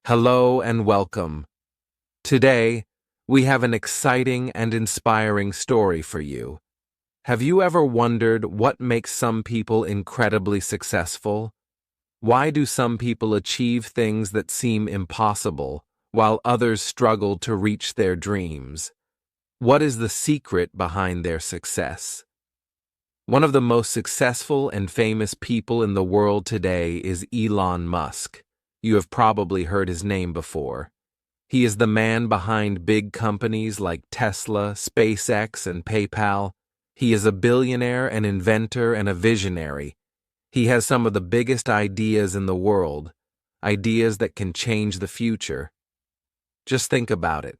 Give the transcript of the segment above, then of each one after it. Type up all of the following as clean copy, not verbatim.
Hello and welcome. Today, we have an exciting and inspiring story for you. Have you ever wondered what makes some people incredibly successful? Why do some people achieve things that seem impossible, while others struggle to reach their dreams? What is the secret behind their success? One of the most successful and famous people in the world today is Elon Musk. You have probably heard his name before. He is the man behind big companies like Tesla, SpaceX, and PayPal. He is a billionaire, an inventor, and a visionary. He has some of the biggest ideas in the world, ideas that can change the future. Just think about it.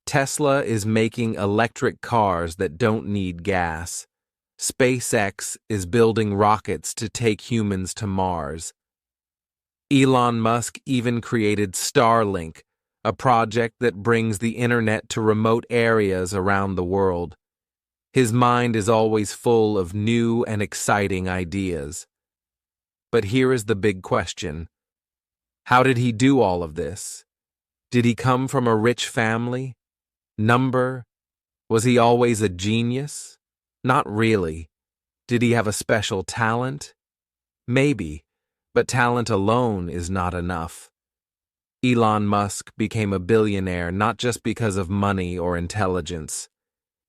Tesla is making electric cars that don't need gas. SpaceX is building rockets to take humans to Mars. Elon Musk even created Starlink, a project that brings the internet to remote areas around the world. His mind is always full of new and exciting ideas. But here is the big question. How did he do all of this? Did he come from a rich family? Was he always a genius? Not really. Did he have a special talent? Maybe. But talent alone is not enough. Elon Musk became a billionaire not just because of money or intelligence.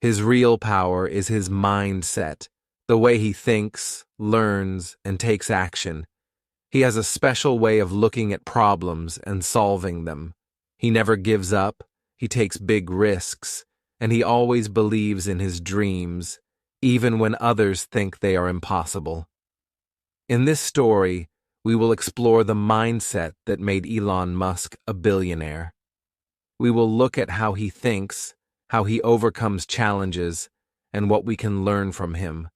His real power is his mindset, the way he thinks, learns, and takes action. He has a special way of looking at problems and solving them. He never gives up, he takes big risks, and he always believes in his dreams, even when others think they are impossible. In this story, we will explore the mindset that made Elon Musk a billionaire. We will look at how he thinks, how he overcomes challenges, and what we can learn from him.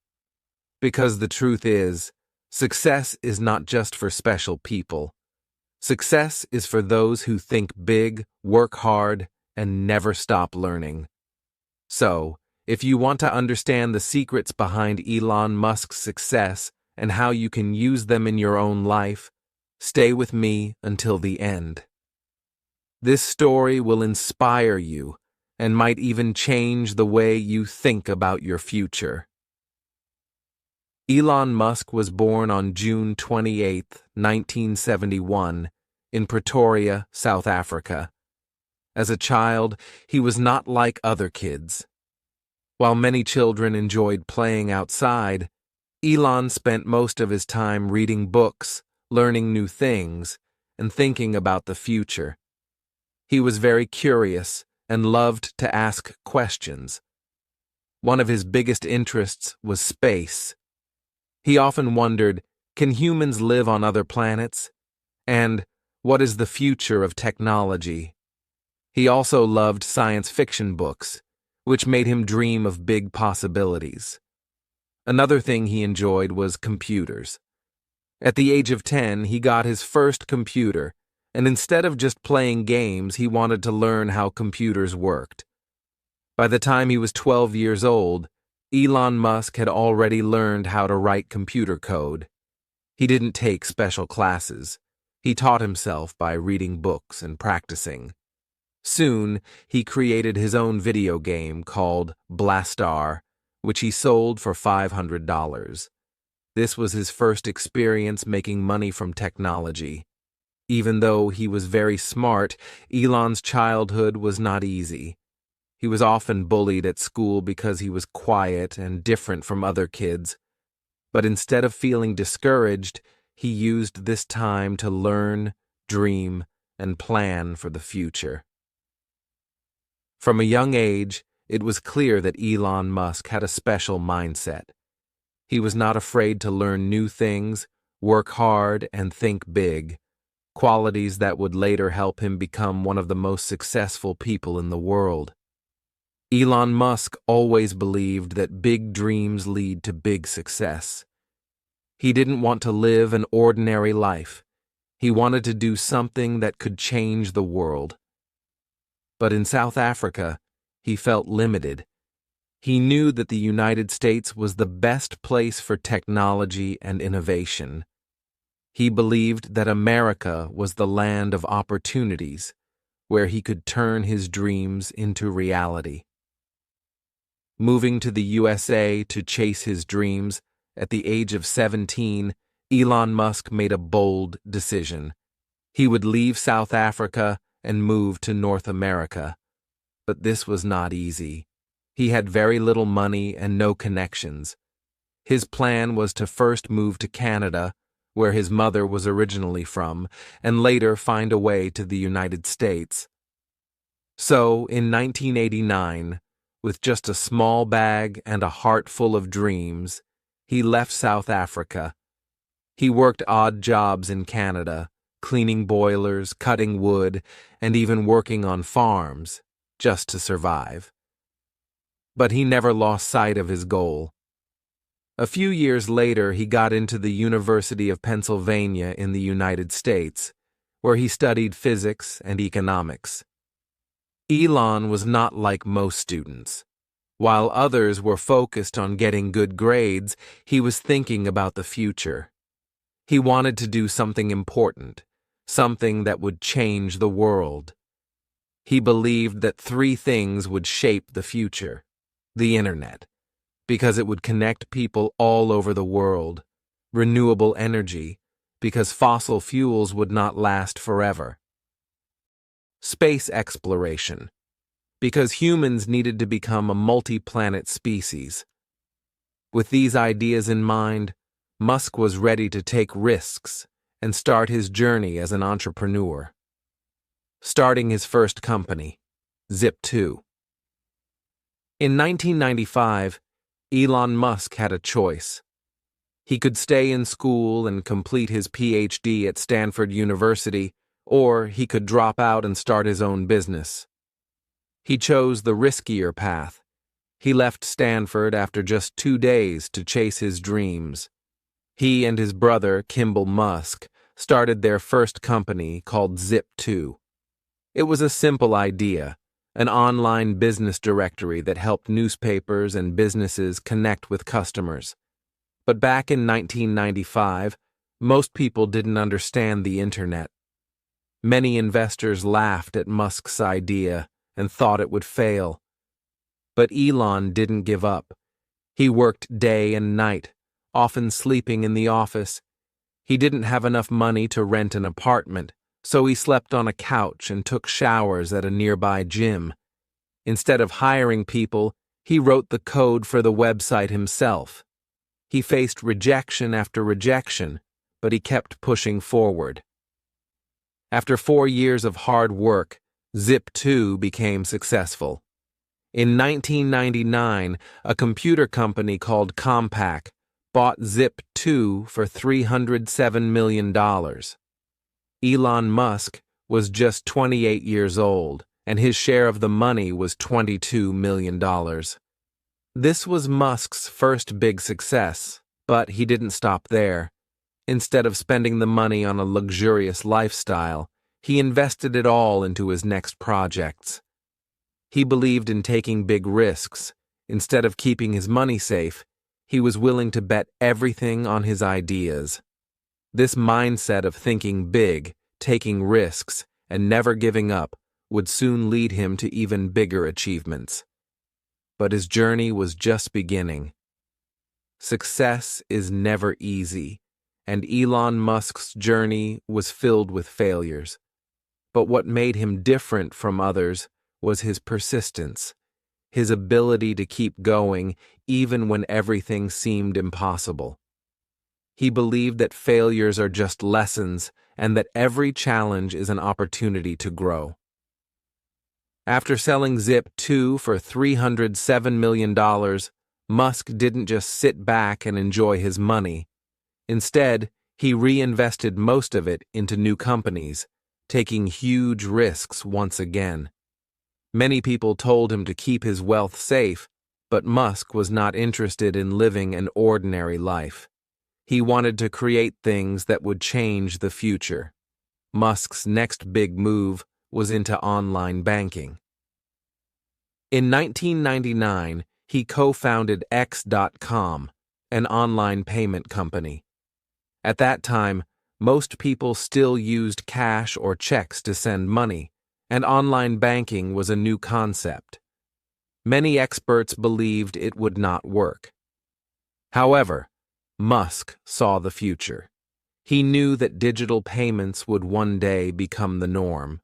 Because the truth is, success is not just for special people. Success is for those who think big, work hard, and never stop learning. So, if you want to understand the secrets behind Elon Musk's success, and how you can use them in your own life, stay with me until the end. This story will inspire you and might even change the way you think about your future. Elon Musk was born on June 28, 1971, in Pretoria, South Africa. As a child, he was not like other kids. While many children enjoyed playing outside, Elon spent most of his time reading books, learning new things, and thinking about the future. He was very curious and loved to ask questions. One of his biggest interests was space. He often wondered, can humans live on other planets? And what is the future of technology? He also loved science fiction books, which made him dream of big possibilities. Another thing he enjoyed was computers. At the age of 10, he got his first computer, and instead of just playing games, he wanted to learn how computers worked. By the time he was 12 years old, Elon Musk had already learned how to write computer code. He didn't take special classes. He taught himself by reading books and practicing. Soon, he created his own video game called Blastar, which he sold for $500. This was his first experience making money from technology. Even though he was very smart, Elon's childhood was not easy. He was often bullied at school because he was quiet and different from other kids. But instead of feeling discouraged, he used this time to learn, dream, and plan for the future. From a young age, it was clear that Elon Musk had a special mindset. He was not afraid to learn new things, work hard, and think big, qualities that would later help him become one of the most successful people in the world. Elon Musk always believed that big dreams lead to big success. He didn't want to live an ordinary life. He wanted to do something that could change the world. But in South Africa, he felt limited. He knew that the United States was the best place for technology and innovation. He believed that America was the land of opportunities, where he could turn his dreams into reality. Moving to the USA to chase his dreams, at the age of 17, Elon Musk made a bold decision. He would leave South Africa and move to North America. But this was not easy. He had very little money and no connections. His plan was to first move to Canada, where his mother was originally from, and later find a way to the United States. So, in 1989, with just a small bag and a heart full of dreams, he left South Africa. He worked odd jobs in Canada, cleaning boilers, cutting wood, and even working on farms, just to survive. But he never lost sight of his goal. A few years later, he got into the University of Pennsylvania in the United States, where he studied physics and economics. Elon was not like most students. While others were focused on getting good grades, he was thinking about the future. He wanted to do something important, something that would change the world. He believed that three things would shape the future: the internet, because it would connect people all over the world; renewable energy, because fossil fuels would not last forever; space exploration, because humans needed to become a multi-planet species. With these ideas in mind, Musk was ready to take risks and start his journey as an entrepreneur. Starting his first company, Zip2. In 1995, Elon Musk had a choice. He could stay in school and complete his PhD at Stanford University, or he could drop out and start his own business. He chose the riskier path. He left Stanford after just 2 days to chase his dreams. He and his brother, Kimball Musk, started their first company called Zip2. It was a simple idea, an online business directory that helped newspapers and businesses connect with customers. But back in 1995, most people didn't understand the internet. Many investors laughed at Musk's idea and thought it would fail. But Elon didn't give up. He worked day and night, often sleeping in the office. He didn't have enough money to rent an apartment, so he slept on a couch and took showers at a nearby gym. Instead of hiring people, he wrote the code for the website himself. He faced rejection after rejection, but he kept pushing forward. After 4 years of hard work, Zip2 became successful. In 1999, a computer company called Compaq bought Zip2 for $307 million. Elon Musk was just 28 years old, and his share of the money was $22 million. This was Musk's first big success, but he didn't stop there. Instead of spending the money on a luxurious lifestyle, he invested it all into his next projects. He believed in taking big risks. Instead of keeping his money safe, he was willing to bet everything on his ideas. This mindset of thinking big, taking risks, and never giving up would soon lead him to even bigger achievements. But his journey was just beginning. Success is never easy, and Elon Musk's journey was filled with failures. But what made him different from others was his persistence, his ability to keep going even when everything seemed impossible. He believed that failures are just lessons and that every challenge is an opportunity to grow. After selling Zip2 for $307 million, Musk didn't just sit back and enjoy his money. Instead, he reinvested most of it into new companies, taking huge risks once again. Many people told him to keep his wealth safe, but Musk was not interested in living an ordinary life. He wanted to create things that would change the future. Musk's next big move was into online banking. In 1999, he co-founded X.com, an online payment company. At that time, Most people still used cash or checks to send money, and online banking was a new concept. Many experts believed it would not work. However, Musk saw the future. He knew that digital payments would one day become the norm.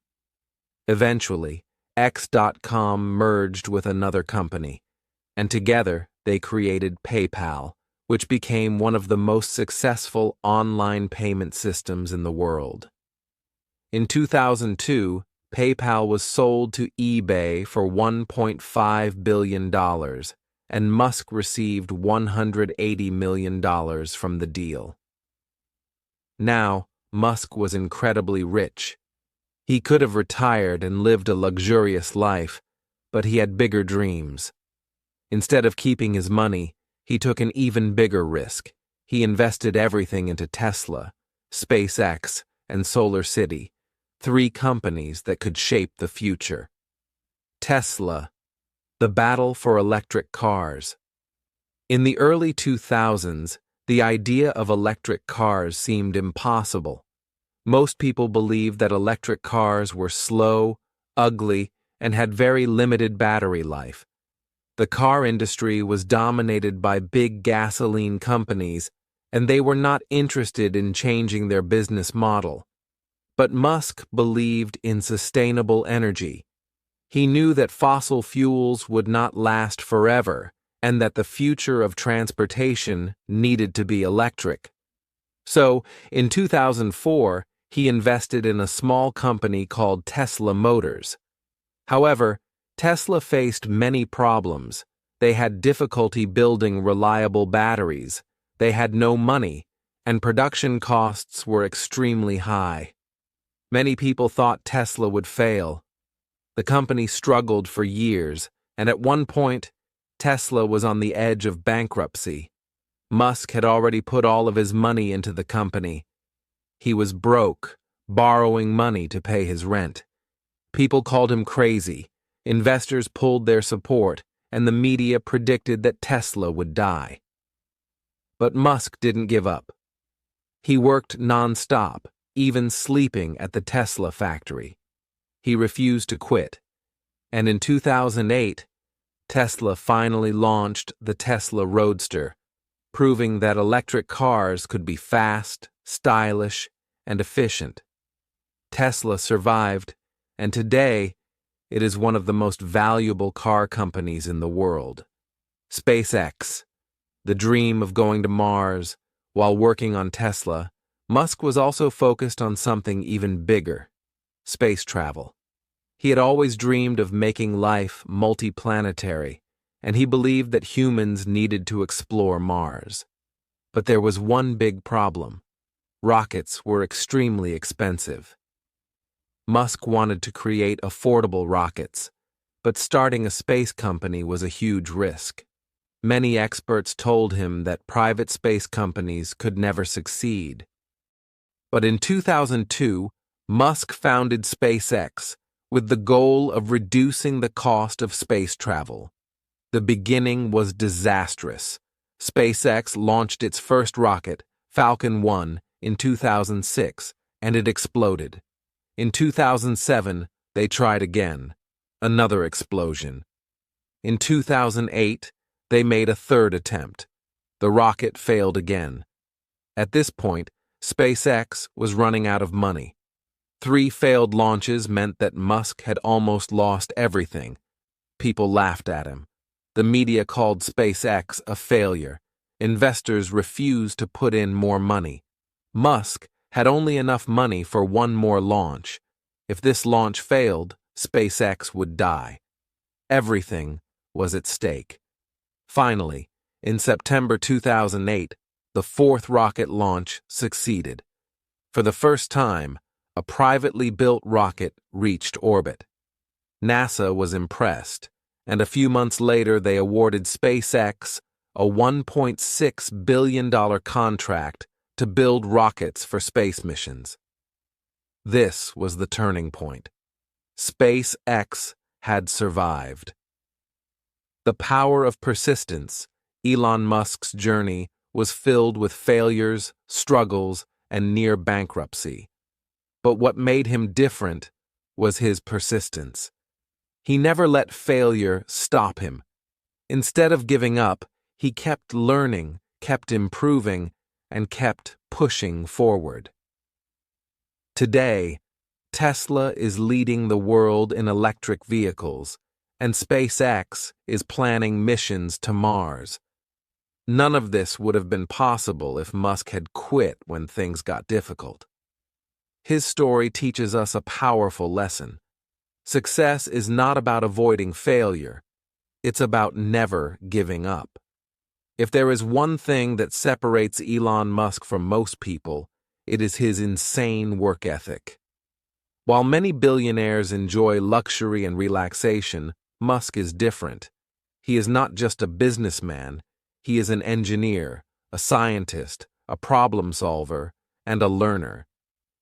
Eventually, X.com merged with another company, and together they created PayPal, which became one of the most successful online payment systems in the world. In 2002, PayPal was sold to eBay for $1.5 billion, and Musk received $180 million from the deal. Now, Musk was incredibly rich. He could have retired and lived a luxurious life, but he had bigger dreams. Instead of keeping his money, he took an even bigger risk. He invested everything into Tesla, SpaceX, and SolarCity, 3 companies that could shape the future. Tesla, the battle for electric cars. In the early 2000s, the idea of electric cars seemed impossible. Most people believed that electric cars were slow, ugly, and had very limited battery life. The car industry was dominated by big gasoline companies, and they were not interested in changing their business model. But Musk believed in sustainable energy. He knew that fossil fuels would not last forever, and that the future of transportation needed to be electric. So, in 2004, he invested in a small company called Tesla Motors. However, Tesla faced many problems. They had difficulty building reliable batteries, they had no money, and production costs were extremely high. Many people thought Tesla would fail. The company struggled for years, and at one point, Tesla was on the edge of bankruptcy. Musk had already put all of his money into the company. He was broke, borrowing money to pay his rent. People called him crazy, investors pulled their support, and the media predicted that Tesla would die. But Musk didn't give up. He worked non-stop, even sleeping at the Tesla factory. He refused to quit. And in 2008, Tesla finally launched the Tesla Roadster, proving that electric cars could be fast, stylish, and efficient. Tesla survived, and today it is one of the most valuable car companies in the world. SpaceX, the dream of going to Mars. While working on Tesla, Musk was also focused on something even bigger: space travel. He had always dreamed of making life multiplanetary, and he believed that humans needed to explore Mars. But there was one big problem: rockets were extremely expensive. Musk wanted to create affordable rockets, but starting a space company was a huge risk. Many experts told him that private space companies could never succeed. But in 2002, Musk founded SpaceX with the goal of reducing the cost of space travel. The beginning was disastrous. SpaceX launched its first rocket, Falcon 1, in 2006, and it exploded. In 2007, they tried again. Another explosion. In 2008, they made a third attempt. The rocket failed again. At this point, SpaceX was running out of money. 3 failed launches meant that Musk had almost lost everything. People laughed at him. The media called SpaceX a failure. Investors refused to put in more money. Musk had only enough money for one more launch. If this launch failed, SpaceX would die. Everything was at stake. Finally, in September 2008, the 4th rocket launch succeeded. For the first time, a privately built rocket reached orbit. NASA was impressed, and a few months later they awarded SpaceX a $1.6 billion contract to build rockets for space missions. This was the turning point. SpaceX had survived. The power of persistence. Elon Musk's journey was filled with failures, struggles, and near bankruptcy. But what made him different was his persistence. He never let failure stop him. Instead of giving up, he kept learning, kept improving, and kept pushing forward. Today, Tesla is leading the world in electric vehicles, and SpaceX is planning missions to Mars. None of this would have been possible if Musk had quit when things got difficult. His story teaches us a powerful lesson. Success is not about avoiding failure. It's about never giving up. If there is one thing that separates Elon Musk from most people, it is his insane work ethic. While many billionaires enjoy luxury and relaxation, Musk is different. He is not just a businessman, he is an engineer, a scientist, a problem solver, and a learner.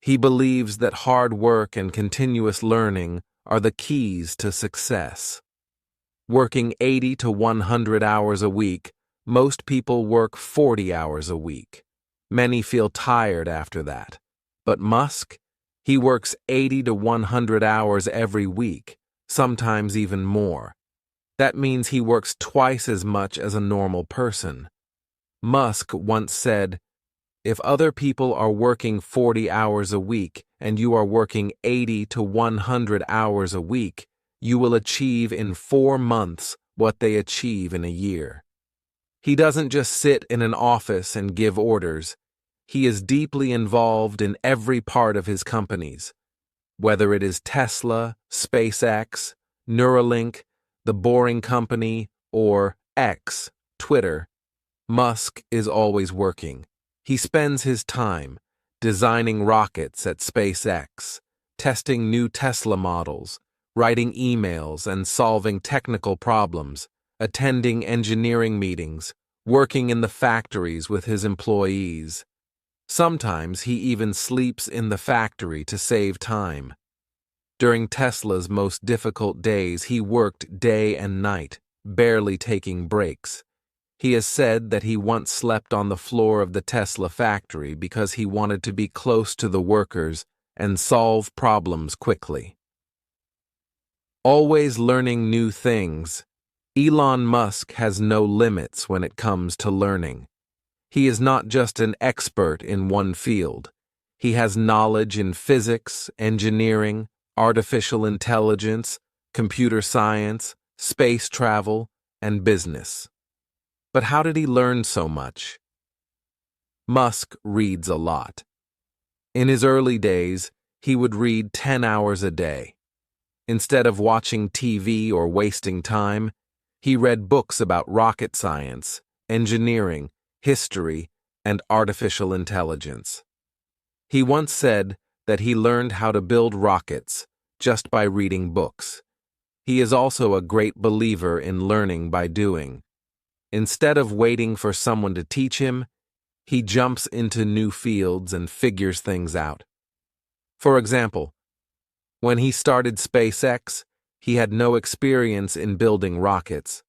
He believes that hard work and continuous learning are the keys to success. Working 80 to 100 hours a week, most people work 40 hours a week. Many feel tired after that. But Musk, he works 80 to 100 hours every week, sometimes even more. That means he works twice as much as a normal person. Musk once said, "If other people are working 40 hours a week and you are working 80 to 100 hours a week, you will achieve in 4 months what they achieve in a year." He doesn't just sit in an office and give orders. He is deeply involved in every part of his companies. Whether it is Tesla, SpaceX, Neuralink, The Boring Company, or X, Twitter, Musk is always working. He spends his time designing rockets at SpaceX, testing new Tesla models, writing emails and solving technical problems, attending engineering meetings, working in the factories with his employees. Sometimes he even sleeps in the factory to save time. During Tesla's most difficult days, he worked day and night, barely taking breaks. He has said that he once slept on the floor of the Tesla factory because he wanted to be close to the workers and solve problems quickly. Always learning new things, Elon Musk has no limits when it comes to learning. He is not just an expert in one field. He has knowledge in physics, engineering, artificial intelligence, computer science, space travel, and business. But how did he learn so much? Musk reads a lot. In his early days, he would read 10 hours a day. Instead of watching TV or wasting time, he read books about rocket science, engineering, history, and artificial intelligence. He once said that he learned how to build rockets just by reading books. He is also a great believer in learning by doing. Instead of waiting for someone to teach him, he jumps into new fields and figures things out. For example, when he started SpaceX, he had no experience in building rockets,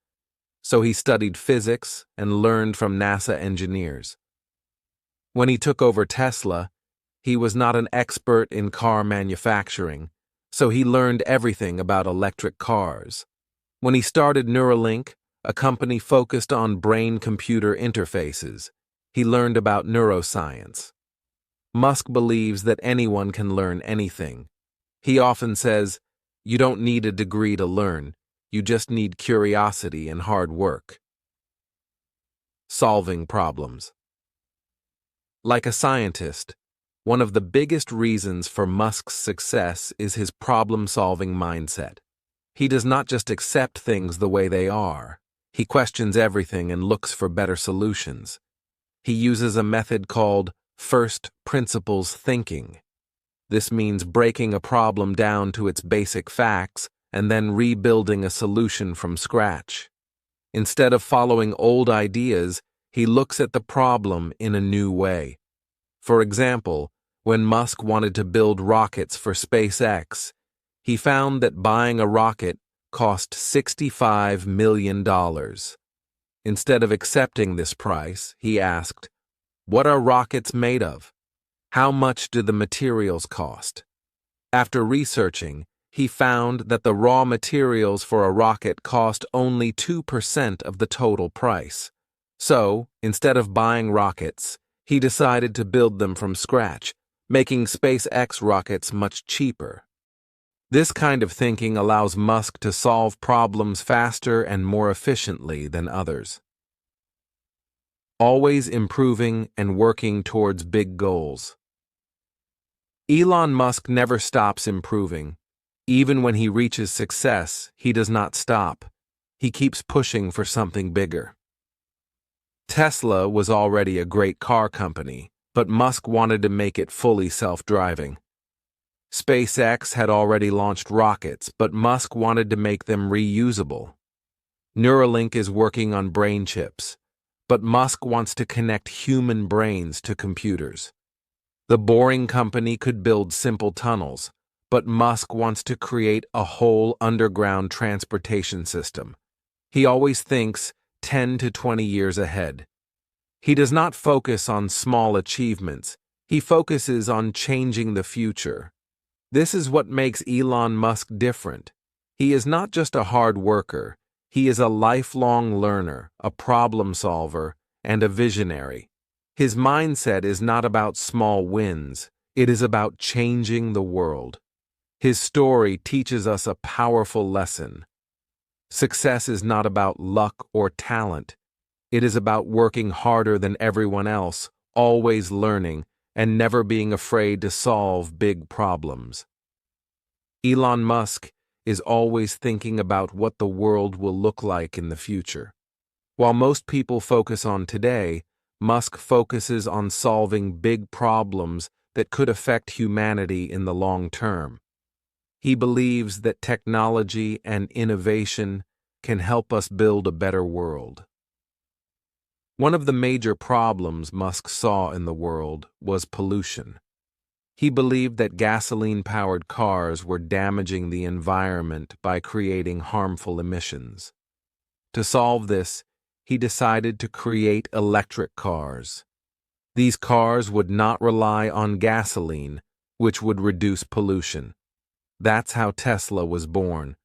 so he studied physics and learned from NASA engineers. When he took over Tesla, he was not an expert in car manufacturing, so he learned everything about electric cars. When he started Neuralink, a company focused on brain-computer interfaces, he learned about neuroscience. Musk believes that anyone can learn anything. He often says, "You don't need a degree to learn. You just need curiosity and hard work." Solving problems. Like a scientist, one of the biggest reasons for Musk's success is his problem-solving mindset. He does not just accept things the way they are. He questions everything and looks for better solutions. He uses a method called first principles thinking. This means breaking a problem down to its basic facts and then rebuilding a solution from scratch. Instead of following old ideas, he looks at the problem in a new way. For example, when Musk wanted to build rockets for SpaceX, he found that buying a rocket cost $65 million. Instead of accepting this price, he asked, "What are rockets made of? How much do the materials cost? After researching, he found that the raw materials for a rocket cost only 2% of the total price. So, instead of buying rockets, he decided to build them from scratch, making SpaceX rockets much cheaper. This kind of thinking allows Musk to solve problems faster and more efficiently than others. Always improving and working towards big goals. Elon Musk never stops improving. Even when he reaches success, he does not stop. He keeps pushing for something bigger. Tesla was already a great car company, but Musk wanted to make it fully self-driving. SpaceX had already launched rockets, but Musk wanted to make them reusable. Neuralink is working on brain chips, but Musk wants to connect human brains to computers. The Boring Company could build simple tunnels, but Musk wants to create a whole underground transportation system. He always thinks 10 to 20 years ahead. He does not focus on small achievements. He focuses on changing the future. This is what makes Elon Musk different. He is not just a hard worker. He is a lifelong learner, a problem solver, and a visionary. His mindset is not about small wins. It is about changing the world. His story teaches us a powerful lesson. Success is not about luck or talent. It is about working harder than everyone else, always learning, and never being afraid to solve big problems. Elon Musk is always thinking about what the world will look like in the future. While most people focus on today, Musk focuses on solving big problems that could affect humanity in the long term. He believes that technology and innovation can help us build a better world. One of the major problems Musk saw in the world was pollution. He believed that gasoline-powered cars were damaging the environment by creating harmful emissions. To solve this, he decided to create electric cars. These cars would not rely on gasoline, which would reduce pollution. That's how Tesla was born.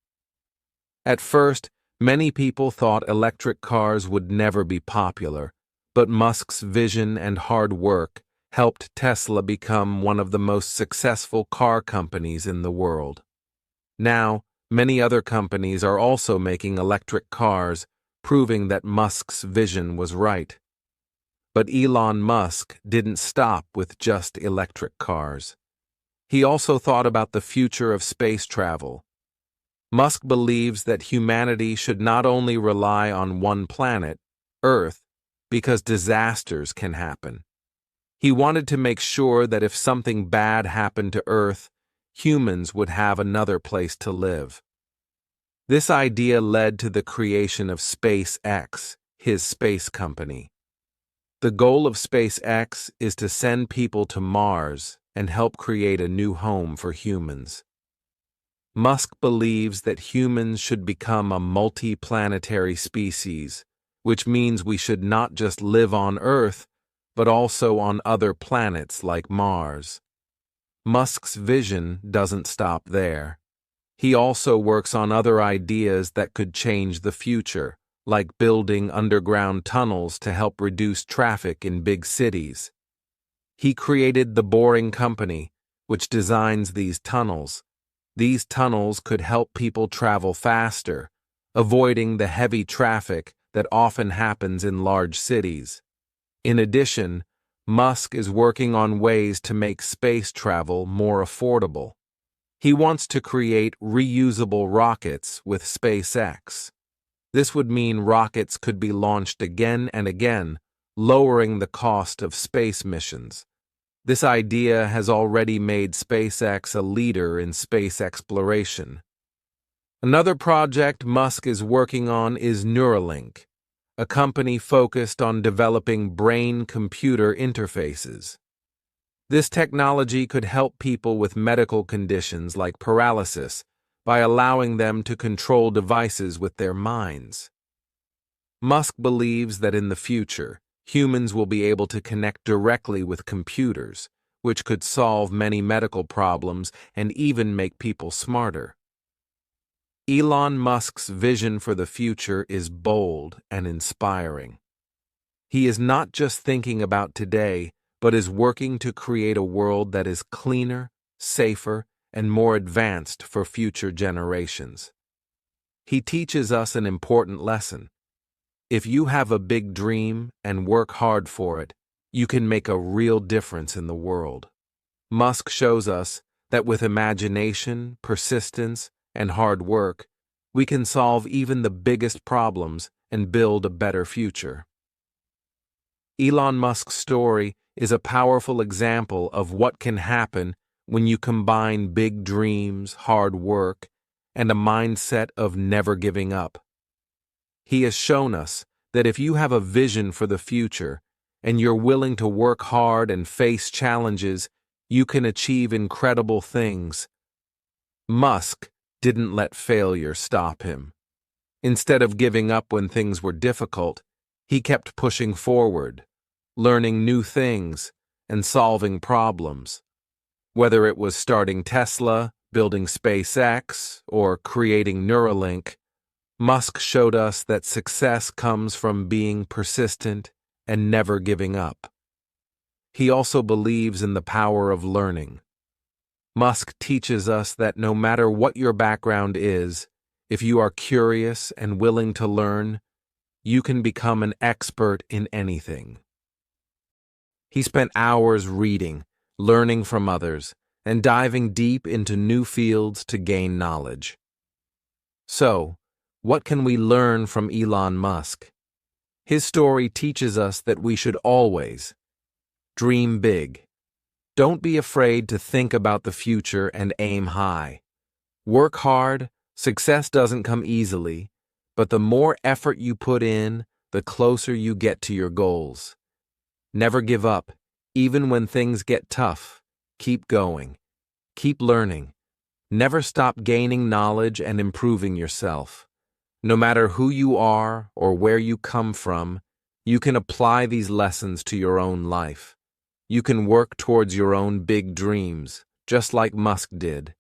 At first, many people thought electric cars would never be popular, but Musk's vision and hard work helped Tesla become one of the most successful car companies in the world. Now, many other companies are also making electric cars, proving that Musk's vision was right. But Elon Musk didn't stop with just electric cars. He also thought about the future of space travel. Musk believes that humanity should not only rely on one planet, Earth, because disasters can happen. He wanted to make sure that if something bad happened to Earth, humans would have another place to live. This idea led to the creation of SpaceX, his space company. The goal of SpaceX is to send people to Mars and help create a new home for humans. Musk believes that humans should become a multi-planetary species, which means we should not just live on Earth, but also on other planets like Mars. Musk's vision doesn't stop there. He also works on other ideas that could change the future, like building underground tunnels to help reduce traffic in big cities. He created the Boring Company, which designs these tunnels. These tunnels could help people travel faster, avoiding the heavy traffic that often happens in large cities. In addition, Musk is working on ways to make space travel more affordable. He wants to create reusable rockets with SpaceX. This would mean rockets could be launched again and again, lowering the cost of space missions. This idea has already made SpaceX a leader in space exploration. Another project Musk is working on is Neuralink, a company focused on developing brain-computer interfaces. This technology could help people with medical conditions like paralysis by allowing them to control devices with their minds. Musk believes that in the future, humans will be able to connect directly with computers, which could solve many medical problems and even make people smarter. Elon Musk's vision for the future is bold and inspiring. He is not just thinking about today, but is working to create a world that is cleaner, safer, and more advanced for future generations. He teaches us an important lesson. If you have a big dream and work hard for it, you can make a real difference in the world. Musk shows us that with imagination, persistence, and hard work, we can solve even the biggest problems and build a better future. Elon Musk's story is a powerful example of what can happen when you combine big dreams, hard work, and a mindset of never giving up. He has shown us that if you have a vision for the future and you're willing to work hard and face challenges, you can achieve incredible things. Musk didn't let failure stop him. Instead of giving up when things were difficult, he kept pushing forward, learning new things, and solving problems. Whether it was starting Tesla, building SpaceX, or creating Neuralink, Musk showed us that success comes from being persistent and never giving up. He also believes in the power of learning. Musk teaches us that no matter what your background is, if you are curious and willing to learn, you can become an expert in anything. He spent hours reading, learning from others, and diving deep into new fields to gain knowledge. So, what can we learn from Elon Musk? His story teaches us that we should always dream big. Don't be afraid to think about the future and aim high. Work hard. Success doesn't come easily, but the more effort you put in, the closer you get to your goals. Never give up, even when things get tough. Keep going. Keep learning. Never stop gaining knowledge and improving yourself. No matter who you are or where you come from, you can apply these lessons to your own life. You can work towards your own big dreams, just like Musk did.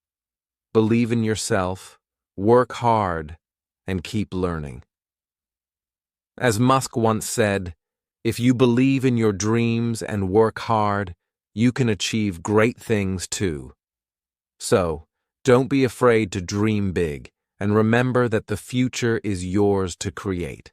Believe in yourself, work hard, and keep learning. As Musk once said, if you believe in your dreams and work hard, you can achieve great things too. So, don't be afraid to dream big, and remember that the future is yours to create.